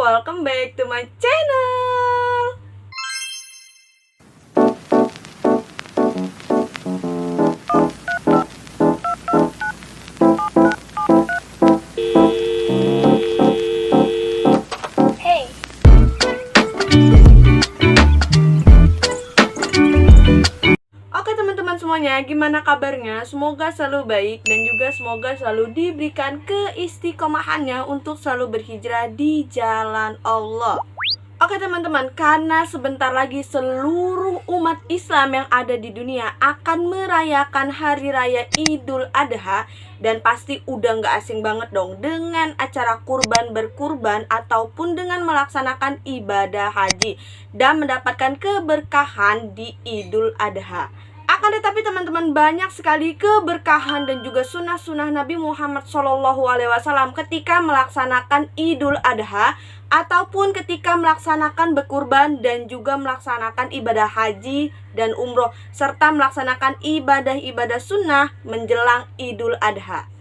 welcome back to my channel. Oke teman-teman semuanya, gimana kabarnya? Semoga selalu baik dan juga semoga selalu diberikan keistiqomahannya untuk selalu berhijrah di jalan Allah. Oke teman-teman, karena sebentar lagi seluruh umat Islam yang ada di dunia akan merayakan Hari Raya Idul Adha. Dan pasti udah nggak asing banget dong dengan acara kurban berkurban ataupun dengan melaksanakan ibadah haji dan mendapatkan keberkahan di Idul Adha. Akan tetapi teman-teman, banyak sekali keberkahan dan juga sunnah-sunnah Nabi Muhammad SAW ketika melaksanakan Idul Adha ataupun ketika melaksanakan berkurban dan juga melaksanakan ibadah haji dan umroh serta melaksanakan ibadah-ibadah sunnah menjelang Idul Adha.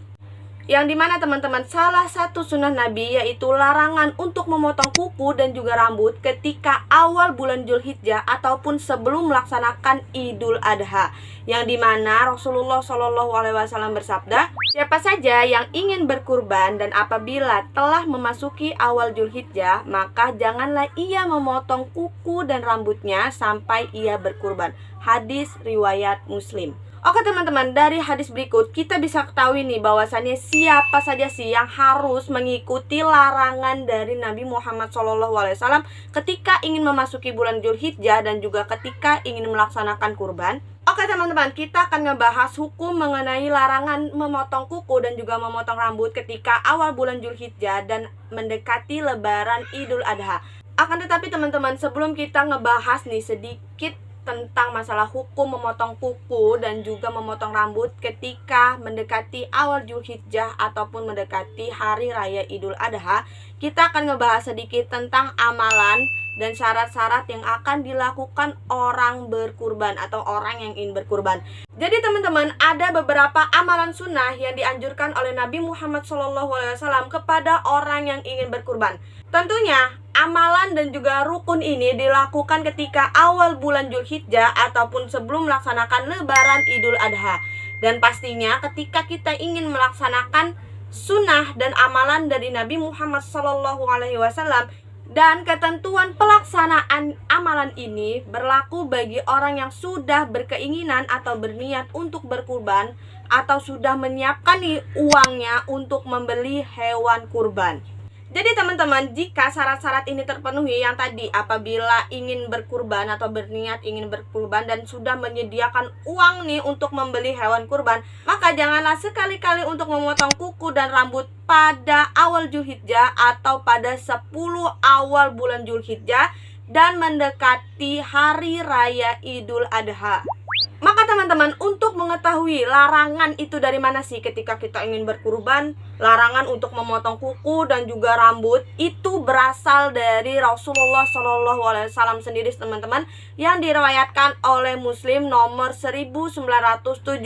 Yang dimana teman-teman, salah satu sunnah Nabi yaitu larangan untuk memotong kuku dan juga rambut ketika awal bulan Dzulhijjah ataupun sebelum melaksanakan Idul Adha. Yang dimana Rasulullah SAW bersabda, siapa saja yang ingin berkurban dan apabila telah memasuki awal Dzulhijjah, maka janganlah ia memotong kuku dan rambutnya sampai ia berkurban. Hadis riwayat Muslim. Oke teman-teman, dari hadis berikut kita bisa ketahui nih bahwasannya siapa saja sih yang harus mengikuti larangan dari Nabi Muhammad SAW ketika ingin memasuki bulan Dzulhijjah dan juga ketika ingin melaksanakan kurban. Oke teman-teman, kita akan ngebahas hukum mengenai larangan memotong kuku dan juga memotong rambut ketika awal bulan Dzulhijjah dan mendekati lebaran Idul Adha. Akan tetapi teman-teman, sebelum kita ngebahas nih sedikit tentang masalah hukum memotong kuku dan juga memotong rambut ketika mendekati awal Dzulhijjah ataupun mendekati Hari Raya Idul Adha, kita akan ngebahas sedikit tentang amalan dan syarat-syarat yang akan dilakukan orang berkurban atau orang yang ingin berkurban. Jadi teman-teman, ada beberapa amalan sunnah yang dianjurkan oleh Nabi Muhammad SAW kepada orang yang ingin berkurban. Tentunya amalan dan juga rukun ini dilakukan ketika awal bulan Dzulhijjah ataupun sebelum melaksanakan lebaran Idul Adha. Dan pastinya ketika kita ingin melaksanakan sunnah dan amalan dari Nabi Muhammad SAW, dan ketentuan pelaksanaan amalan ini berlaku bagi orang yang sudah berkeinginan atau berniat untuk berkurban atau sudah menyiapkan nih uangnya untuk membeli hewan kurban. Jadi teman-teman, jika syarat-syarat ini terpenuhi yang tadi, apabila ingin berkurban atau berniat ingin berkurban dan sudah menyediakan uang nih untuk membeli hewan kurban, maka janganlah sekali-kali untuk memotong kuku dan rambut pada awal Dzulhijjah atau pada 10 awal bulan Dzulhijjah dan mendekati Hari Raya Idul Adha. Maka teman-teman, untuk mengetahui larangan itu dari mana sih ketika kita ingin berkurban, larangan untuk memotong kuku dan juga rambut itu berasal dari Rasulullah SAW sendiri teman-teman, yang diriwayatkan oleh Muslim nomor 1977,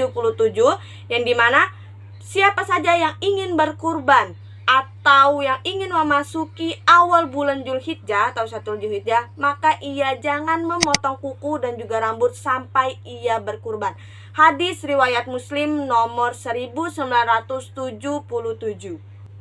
yang dimana siapa saja yang ingin berkurban atau yang ingin memasuki awal bulan Dzulhijjah atau 1 Dzulhijjah, maka ia jangan memotong kuku dan juga rambut sampai ia berkurban. Hadis riwayat Muslim nomor 1977.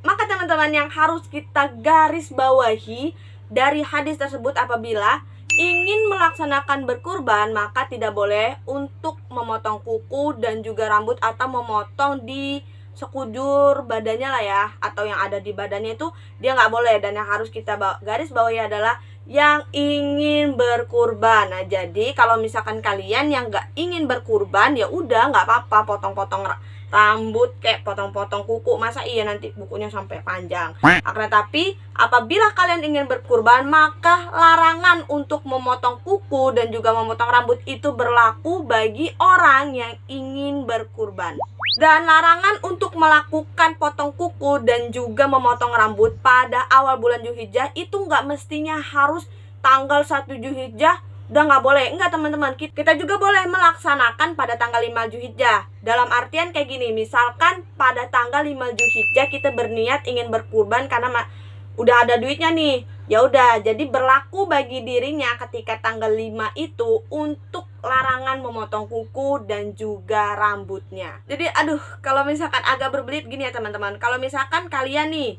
Maka teman-teman, yang harus kita garis bawahi dari hadis tersebut, apabila ingin melaksanakan berkurban maka tidak boleh untuk memotong kuku dan juga rambut atau memotong di sekujur badannya lah ya, atau yang ada di badannya itu dia nggak boleh. Dan yang harus kita garis bawahi adalah yang ingin berkurban. Nah, jadi kalau misalkan kalian yang nggak ingin berkurban, ya udah nggak apa-apa potong-potong rambut, kayak potong-potong kuku, masa iya nanti bukunya sampai panjang. Akan tetapi apabila kalian ingin berkurban, maka larangan untuk memotong kuku dan juga memotong rambut itu berlaku bagi orang yang ingin berkurban. Dan larangan untuk melakukan potong kuku dan juga memotong rambut pada awal bulan Dzulhijjah itu nggak mestinya harus tanggal 1 Dzulhijjah, udah nggak boleh. Enggak teman-teman, kita juga boleh melaksanakan pada tanggal 5 Dzulhijjah. Dalam artian kayak gini, misalkan pada tanggal 5 Dzulhijjah kita berniat ingin berkurban karena udah ada duitnya nih, Ya udah, jadi berlaku bagi dirinya ketika tanggal 5 itu untuk larangan memotong kuku dan juga rambutnya. Jadi aduh, kalau misalkan agak berbelit gini ya teman-teman. Kalau misalkan kalian nih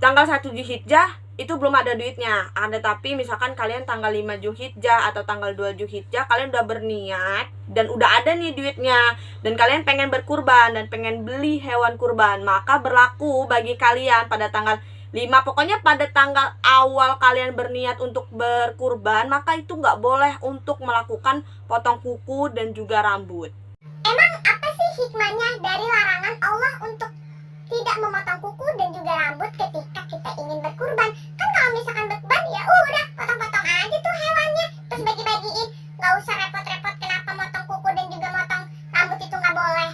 tanggal 1 Zulhijjah itu belum ada duitnya, tapi misalkan kalian tanggal 5 Zulhijjah atau tanggal 2 Zulhijjah kalian udah berniat dan udah ada nih duitnya dan kalian pengen berkurban dan pengen beli hewan kurban, maka berlaku bagi kalian pada tanggal 5, pokoknya pada tanggal awal kalian berniat untuk berkurban, maka itu nggak boleh untuk melakukan potong kuku dan juga rambut. Emang apa sih hikmahnya dari larangan Allah untuk tidak memotong kuku dan juga rambut ketika kita ingin berkurban? Kan kalau misalkan berkurban ya udah potong-potong aja tuh hewannya, terus bagi-bagiin, nggak usah repot-repot kenapa motong kuku dan juga motong rambut itu nggak boleh.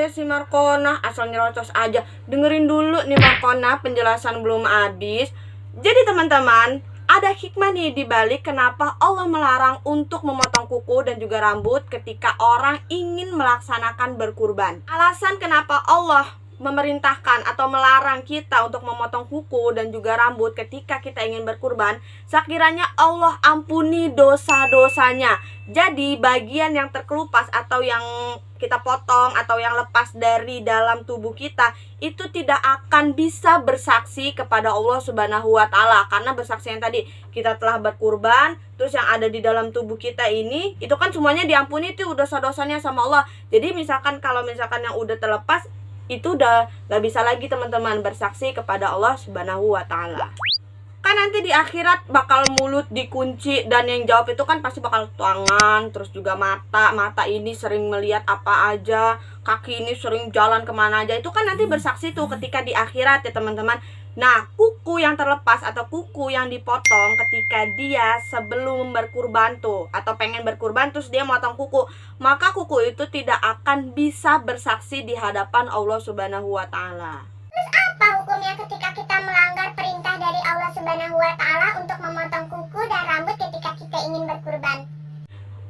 Si Markona asal nyerocos aja. Dengerin dulu nih Markona, penjelasan belum habis. Jadi teman-teman, ada hikmah nih dibalik kenapa Allah melarang untuk memotong kuku dan juga rambut ketika orang ingin melaksanakan berkurban. Alasan kenapa Allah memerintahkan atau melarang kita untuk memotong kuku dan juga rambut ketika kita ingin berkurban, sekiranya Allah ampuni dosa-dosanya. Jadi bagian yang terkelupas atau yang kita potong atau yang lepas dari dalam tubuh kita itu tidak akan bisa bersaksi kepada Allah Subhanahu wa Ta'ala, karena bersaksi yang tadi kita telah berkurban, terus yang ada di dalam tubuh kita ini itu kan semuanya diampuni tuh dosa-dosanya sama Allah. Jadi misalkan kalau misalkan yang udah terlepas itu udah gak bisa lagi teman-teman bersaksi kepada Allah Subhanahu wa Ta'ala. Kan nanti di akhirat bakal mulut dikunci dan yang jawab itu kan pasti bakal tangan, terus juga mata ini sering melihat apa aja, kaki ini sering jalan kemana aja, itu kan nanti bersaksi tuh ketika di akhirat ya teman-teman. Nah, kuku yang terlepas atau kuku yang dipotong ketika dia sebelum berkurban tuh atau pengen berkurban terus dia motong kuku, maka kuku itu tidak akan bisa bersaksi di hadapan Allah Subhanahu wa Ta'ala. Terus apa hukumnya ketika kita melanggar perintah dari Allah Subhanahu wa Ta'ala untuk memotong kuku dan rambut ketika kita ingin berkurban?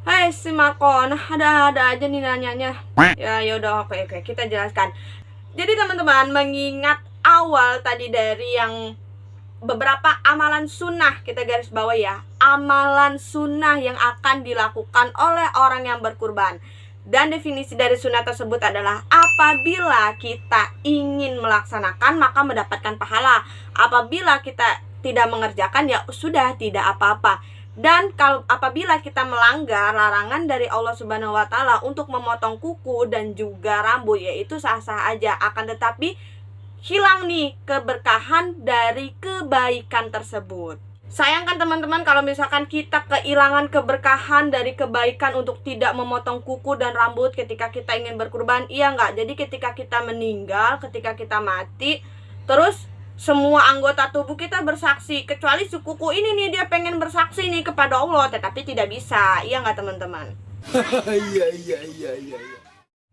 Hai si Markon, ada aja nih nanyanya. Ya yaudah, oke, kita jelaskan. Jadi teman-teman, mengingat awal tadi dari yang beberapa amalan sunnah, kita garis bawah ya, amalan sunnah yang akan dilakukan oleh orang yang berkurban. Dan definisi dari sunnah tersebut adalah apabila kita ingin melaksanakan maka mendapatkan pahala. Apabila kita tidak mengerjakan ya sudah tidak apa-apa. Dan kalau apabila kita melanggar larangan dari Allah Subhanahu wa Ta'ala untuk memotong kuku dan juga rambut, yaitu sah-sah aja, akan tetapi hilang nih keberkahan dari kebaikan tersebut. Sayangkan teman-teman kalau misalkan kita kehilangan keberkahan dari kebaikan untuk tidak memotong kuku dan rambut ketika kita ingin berkurban, iya nggak? Jadi ketika kita meninggal, ketika kita mati, terus semua anggota tubuh kita bersaksi, kecuali si kuku ini nih dia pengen bersaksi nih kepada Allah, tetapi tidak bisa, iya nggak teman-teman? Iya.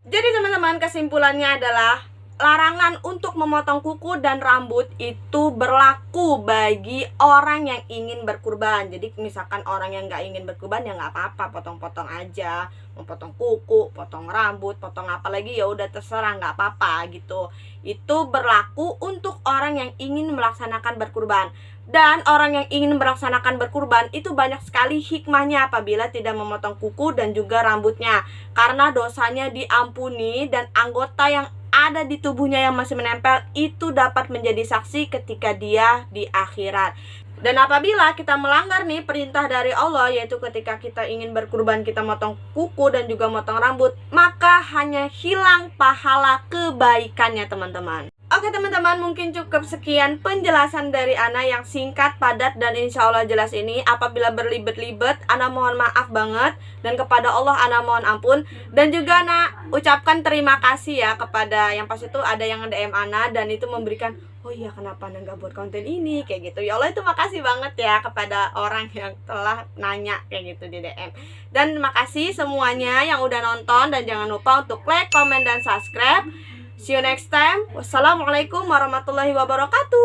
Jadi teman-teman, kesimpulannya adalah larangan untuk memotong kuku dan rambut itu berlaku bagi orang yang ingin berkurban. Jadi misalkan orang yang nggak ingin berkurban ya nggak apa-apa, potong-potong aja, mau potong kuku, potong rambut, potong apa lagi ya udah terserah, nggak apa-apa gitu. Itu berlaku untuk orang yang ingin melaksanakan berkurban. Dan orang yang ingin melaksanakan berkurban itu banyak sekali hikmahnya apabila tidak memotong kuku dan juga rambutnya, karena dosanya diampuni dan anggota yang ada di tubuhnya yang masih menempel itu dapat menjadi saksi ketika dia di akhirat. Dan apabila kita melanggar nih perintah dari Allah, yaitu ketika kita ingin berkurban kita motong kuku dan juga motong rambut, maka hanya hilang pahala kebaikannya teman-teman. Oke teman-teman, mungkin cukup sekian penjelasan dari Ana yang singkat, padat, dan insya Allah jelas ini. Apabila berlibet-libet, Ana mohon maaf banget. Dan kepada Allah Ana mohon ampun. Dan juga Ana ucapkan terima kasih ya kepada yang pas itu ada yang DM Ana dan itu memberikan, oh iya kenapa Ana nggak buat konten ini, kayak gitu. Ya Allah, itu makasih banget ya kepada orang yang telah nanya kayak gitu di DM. Dan makasih semuanya yang udah nonton, dan jangan lupa untuk like, comment, dan subscribe. See you next time. Wassalamualaikum warahmatullahi wabarakatuh.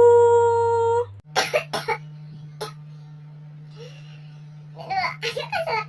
Aduh, ayo kan salah